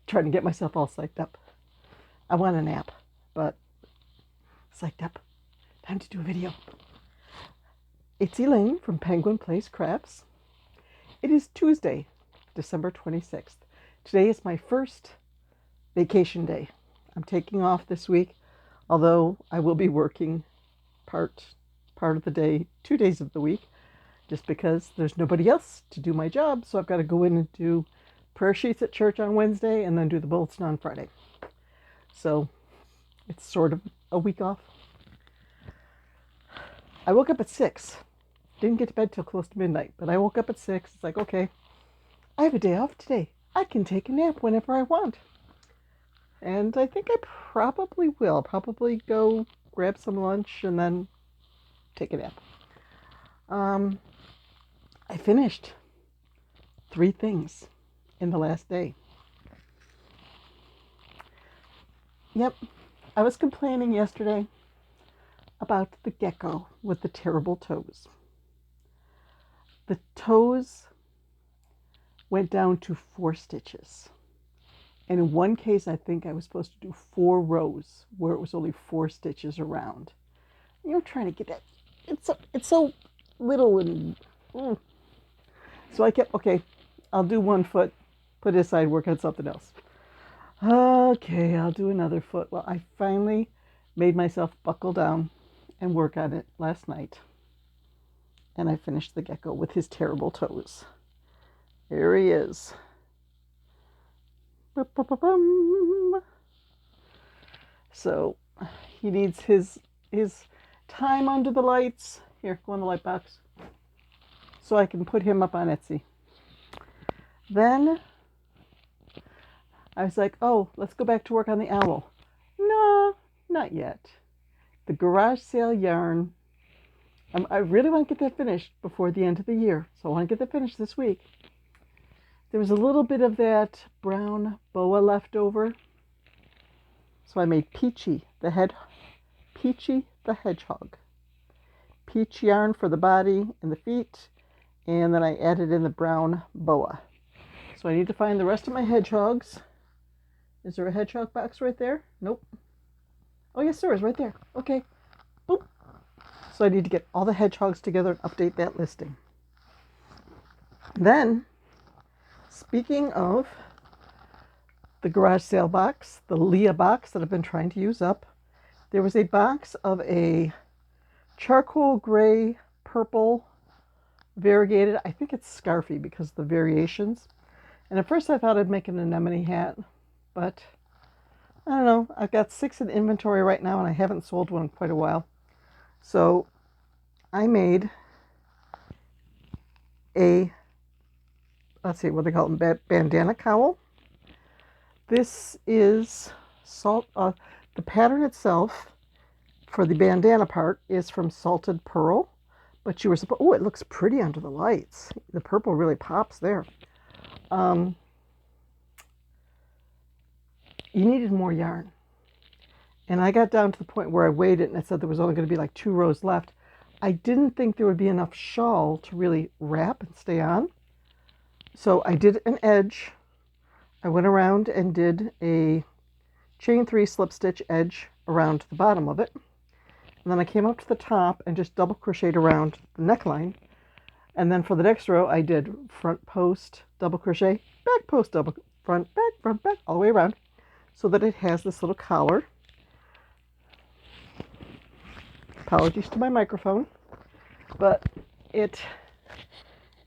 trying to get myself all psyched up. I want a nap, but psyched up. Time to do a video. It's Elaine from Penguin Place Crafts. It is Tuesday, December 26th. Today is my first vacation day. I'm taking off this week, although I will be working part of the day, 2 days of the week, just because there's nobody else to do my job. So I've got to go in and do prayer sheets at church on Wednesday and then do the bulletin on Friday. So it's sort of a week off. I woke up at 6. Didn't get to bed till close to midnight, but I woke up at 6. It's like, okay, I have a day off today. I can take a nap whenever I want. And I think I probably will. Probably go grab some lunch and then take a nap. I finished 3 things in the last day. Yep, I was complaining yesterday about the gecko with the terrible toes. The toes went down to 4 stitches. And in one case, I think I was supposed to do 4 rows where it was only 4 stitches around. You know, trying to get that. It's so little and... So I kept, okay, I'll do 1 foot, put it aside, work on something else. Okay, I'll do another foot. Well, I finally made myself buckle down and work on it last night. And I finished the gecko with his terrible toes. There he is. So he needs his time under the lights. Here, go in the light box. So I can put him up on Etsy. Then I was like, oh, let's go back to work on the owl. No, not yet. The garage sale yarn. I really want to get that finished before the end of the year. So I want to get that finished this week. There was a little bit of that brown boa left over. So I made Peachy the hedgehog. Peach yarn for the body and the feet. And then I added in the brown boa. So I need to find the rest of my hedgehogs. Is there a hedgehog box right there? Nope. Oh, yes, there is, right there. Okay. Boop. So I need to get all the hedgehogs together and update that listing. Then, speaking of the garage sale box, the Leah box that I've been trying to use up, there was a box of a charcoal gray, purple, variegated, I think it's scarfy because of the variations. And at first I thought I'd make an anemone hat, but I don't know. I've got 6 in inventory right now and I haven't sold one in quite a while. So I made a, let's see what they call it, bandana cowl. This is the pattern itself for the bandana part is from Salted Pearl. But you were supposed, oh, it looks pretty under the lights. The purple really pops there. You needed more yarn. And I got down to the point where I weighed it and it said there was only going to be like 2 rows left. I didn't think there would be enough shawl to really wrap and stay on. So I did an edge. I went around and did a chain 3 slip stitch edge around the bottom of it. And then I came up to the top and just double crocheted around the neckline. And then for the next row, I did front post, double crochet, back post, double, front, back, all the way around so that it has this little collar. Apologies to my microphone, but it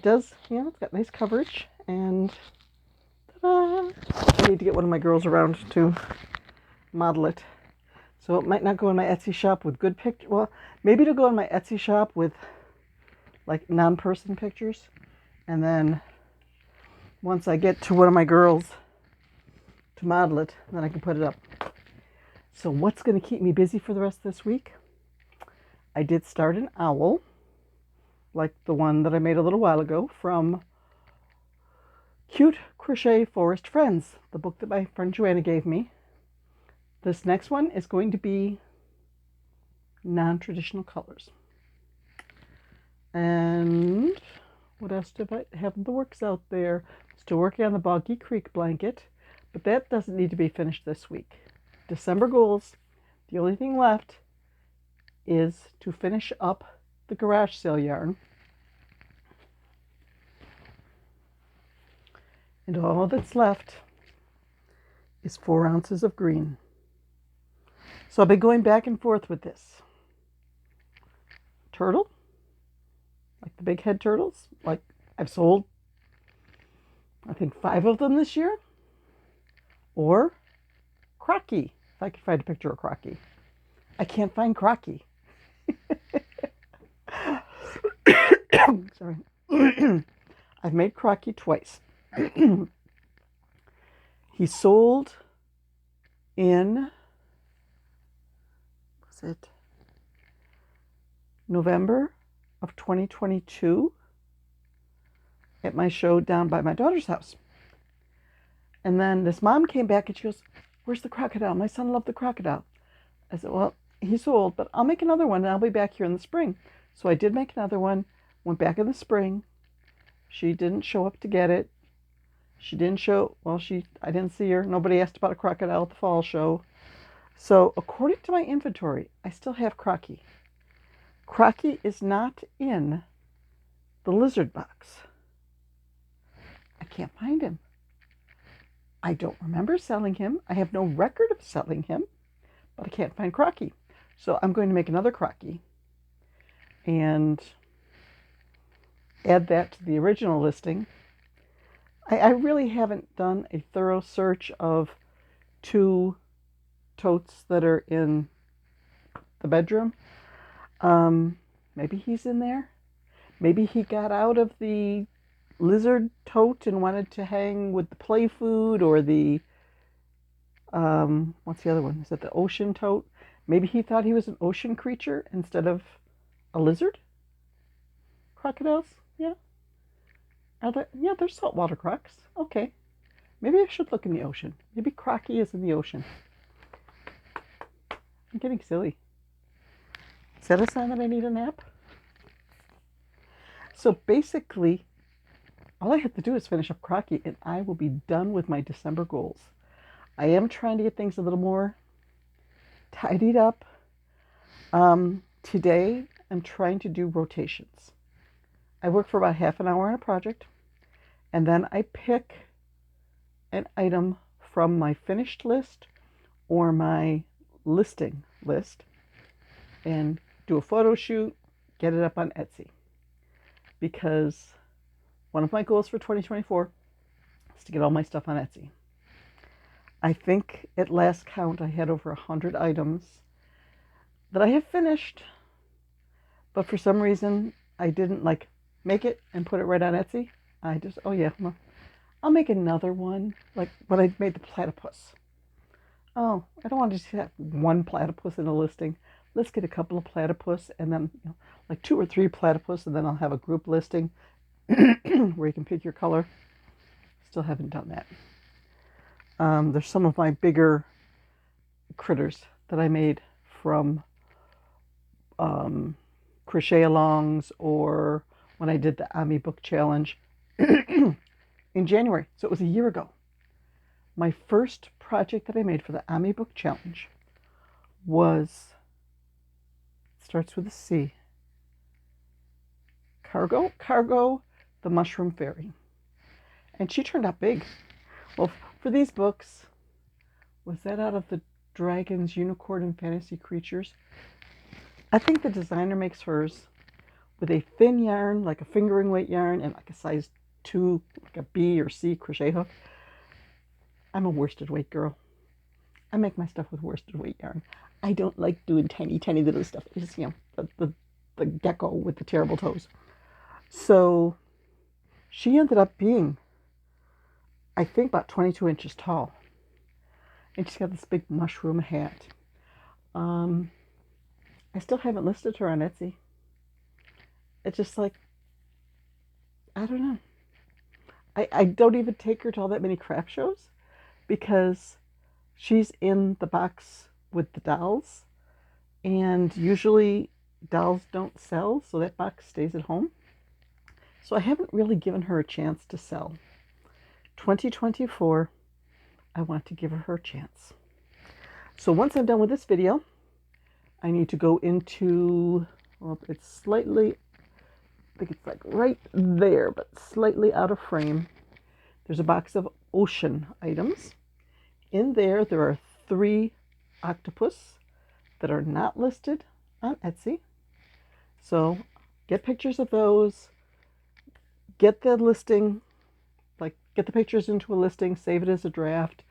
does, you know, it's got nice coverage. And ta-da! I need to get one of my girls around to model it. So it might not go in my Etsy shop with good pictures. Well, maybe it'll go in my Etsy shop with like non-person pictures. And then once I get to one of my girls to model it, then I can put it up. So what's going to keep me busy for the rest of this week? I did start an owl, like the one that I made a little while ago from Cute Crochet Forest Friends, the book that my friend Joanna gave me. This next one is going to be non-traditional colors. And what else did I have in the works out there? Still working on the Boggy Creek blanket, But that doesn't need to be finished this week. December goals, the only thing left is to finish up the garage sale yarn. And all that's left is 4 ounces of green. So I've been going back and forth with this. Turtle, like the big head turtles, like I've sold, I think 5 of them this year. Or Crocky, if I could find a picture of Crocky. I can't find Crocky. Sorry. I've made Crocky twice. He sold in, was it November of 2022 at my show down by my daughter's house. And then this mom came back and she goes, "Where's the crocodile? My son loved the crocodile." I said, "Well, he sold, but I'll make another one and I'll be back here in the spring." So I did make another one, went back in the spring. She didn't show up to get it. She didn't show, well, I didn't see her. Nobody asked about a crocodile at the fall show. So according to my inventory, I still have Crocky. Crocky is not in the lizard box. I can't find him. I don't remember selling him. I have no record of selling him, but I can't find Crocky. So I'm going to make another Crocky and add that to the original listing. I really haven't done a thorough search of 2 totes that are in the bedroom. Maybe he's in there. Maybe he got out of the lizard tote and wanted to hang with the play food, or the, what's the other one? Is that the ocean tote? Maybe he thought he was an ocean creature instead of a lizard. Crocodiles, yeah. Yeah, they're saltwater crocs. Okay. Maybe I should look in the ocean. Maybe Crocky is in the ocean. I'm getting silly. Is that a sign that I need a nap? So basically, all I have to do is finish up Crocky and I will be done with my December goals. I am trying to get things a little more tidied up. Today, I'm trying to do rotations. I work for about half an hour on a project, and then I pick an item from my finished list or my listing list and do a photo shoot, get it up on Etsy. Because one of my goals for 2024 is to get all my stuff on Etsy. I think at last count I had over 100 items that I have finished, but for some reason I didn't like make it and put it right on Etsy. I just, oh yeah, well, I'll make another one, like when I made the platypus. Oh, I don't want to just have one platypus in a listing. Let's get a couple of platypus, and then like 2 or 3 platypus, and then I'll have a group listing where you can pick your color. Still haven't done that. There's some of my bigger critters that I made from crochet alongs, or when I did the Ami Book Challenge in January. So it was a year ago. My first project that I made for the Ami Book Challenge was, starts with a C. Cargo, the Mushroom Fairy. And she turned out big. Well, for these books, was that out of the Dragons, Unicorn, and Fantasy Creatures? I think the designer makes hers with a thin yarn, like a fingering weight yarn, and like a size 2, like a B or C crochet hook. I'm a worsted weight girl. I make my stuff with worsted weight yarn. I don't like doing tiny, tiny little stuff. It's just, the gecko with the terrible toes. So she ended up being, I think, about 22 inches tall. And she's got this big mushroom hat. I still haven't listed her on Etsy. It's just like, I don't know. I don't even take her to all that many craft shows because she's in the box with the dolls. And usually dolls don't sell, so that box stays at home. So I haven't really given her a chance to sell. 2024, I want to give her a chance. So once I'm done with this video, I need to go into, well, it's slightly, I think it's like right there, but slightly out of frame. There's a box of ocean items. In there, there are 3 octopus that are not listed on Etsy. So get pictures of those, get the listing, like get the pictures into a listing, save it as a draft.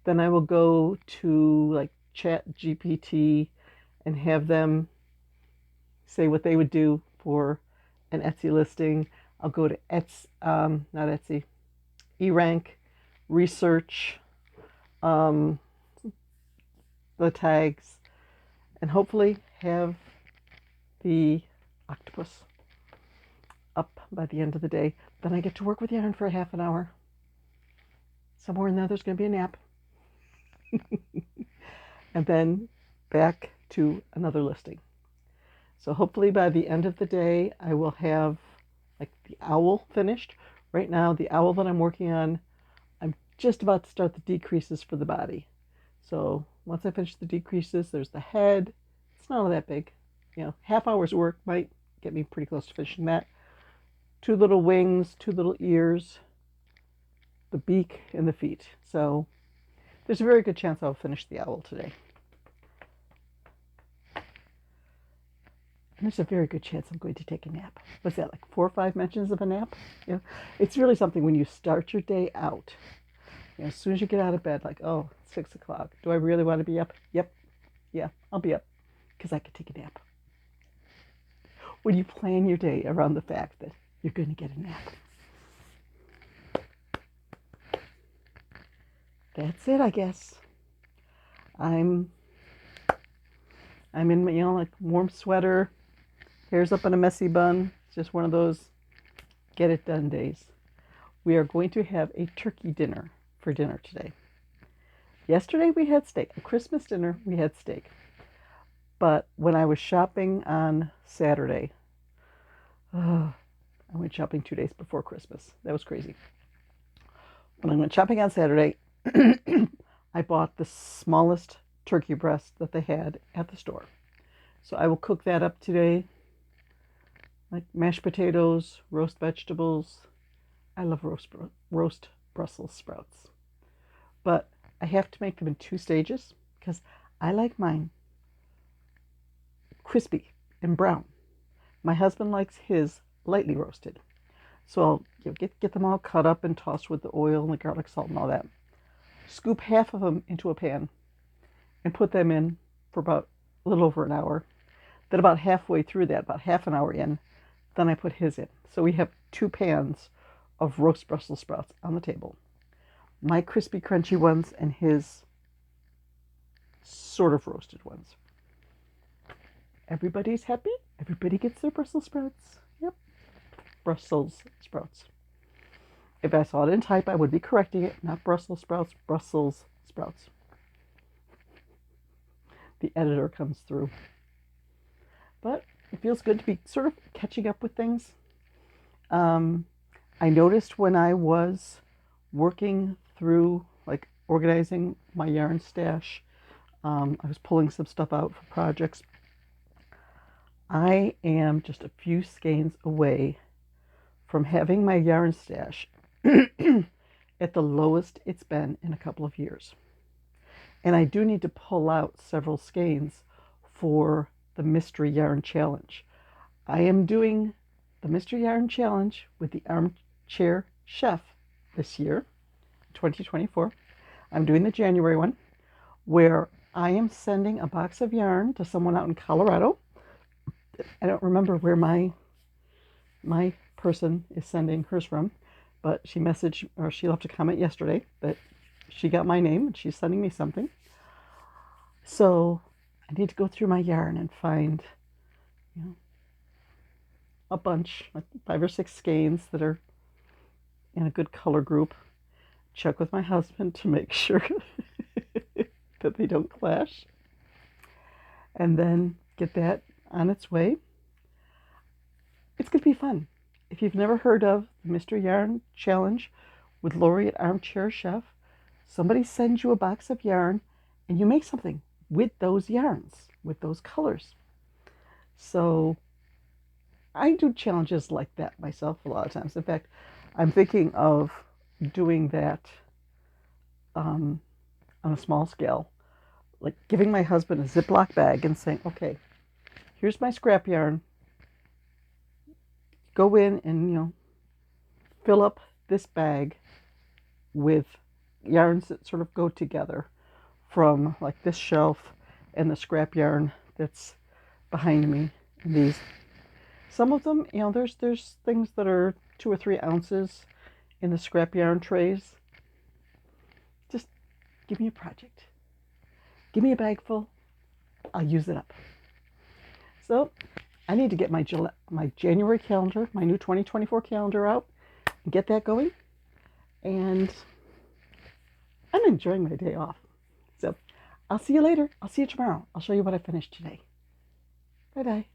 Then I will go to like Chat GPT and have them say what they would do for an Etsy listing. I'll go to not Etsy, eRank, research the tags, and hopefully have the octopus up by the end of the day. Then I get to work with yarn for a half an hour. Somewhere in there's going to be a nap. And then back to another listing. So hopefully by the end of the day, I will have like the owl finished. Right now, the owl that I'm working on, I'm just about to start the decreases for the body. So once I finish the decreases, there's the head. It's not all that big. You know, half hour's work might get me pretty close to finishing that. 2 little wings, 2 little ears, the beak, and the feet. So there's a very good chance I'll finish the owl today. And there's a very good chance I'm going to take a nap. What's that, like 4 or 5 mentions of a nap? You know, it's really something when you start your day out. You know, as soon as you get out of bed, like, oh, it's 6 o'clock. Do I really want to be up? Yep. Yeah, I'll be up because I could take a nap. When you plan your day around the fact that you're going to get a nap. That's it, I guess. I'm in my, like warm sweater, hair's up in a messy bun. It's just one of those get it done days. We are going to have a turkey dinner for dinner today. Yesterday we had steak. A Christmas dinner, we had steak. But when I was shopping on Saturday, I went shopping 2 days before Christmas. That was crazy. When I went shopping on Saturday, I bought the smallest turkey breast that they had at the store. So I will cook that up today. Like mashed potatoes, roast vegetables. I love roast Brussels sprouts. But I have to make them in 2 stages because I like mine crispy and brown. My husband likes his lightly roasted. So I'll get them all cut up and tossed with the oil and the garlic salt and all that. Scoop half of them into a pan and put them in for about a little over an hour. Then about halfway through that, about half an hour in, then I put his in. So we have 2 pans of roast Brussels sprouts on the table. My crispy, crunchy ones and his sort of roasted ones. Everybody's happy. Everybody gets their Brussels sprouts. Yep, Brussels sprouts. If I saw it in type, I would be correcting it. Not Brussels sprouts, Brussels sprouts. The editor comes through. But it feels good to be sort of catching up with things. I noticed when I was working through, like, organizing my yarn stash, I was pulling some stuff out for projects. I am just a few skeins away from having my yarn stash at the lowest it's been in a couple of years. And I do need to pull out several skeins for the Mystery Yarn Challenge. I am doing the Mystery Yarn Challenge with the Armchair Chef this year, 2024. I'm doing the January one, where I am sending a box of yarn to someone out in Colorado. I don't remember where my person is sending hers from, but she messaged, or she left a comment yesterday that she got my name and she's sending me something. So I need to go through my yarn and find, you know, a bunch, like 5 or 6 skeins that are in a good color group. Check with my husband to make sure that they don't clash. And then get that on its way. It's going to be fun. If you've never heard of the Mystery Yarn Challenge with Lori at Armchair Chef, somebody sends you a box of yarn and you make something with those yarns, with those colors. So I do challenges like that myself a lot of times. In fact, I'm thinking of doing that on a small scale, like giving my husband a Ziploc bag and saying, okay, here's my scrap yarn. Go in and, fill up this bag with yarns that sort of go together from like this shelf and the scrap yarn that's behind me. And these, some of them, there's things that are 2 or 3 ounces in the scrap yarn trays. Just give me a project. Give me a bag full. I'll use it up. So I need to get my January calendar, my new 2024 calendar out, and get that going. And I'm enjoying my day off. So I'll see you later. I'll see you tomorrow. I'll show you what I finished today. Bye-bye.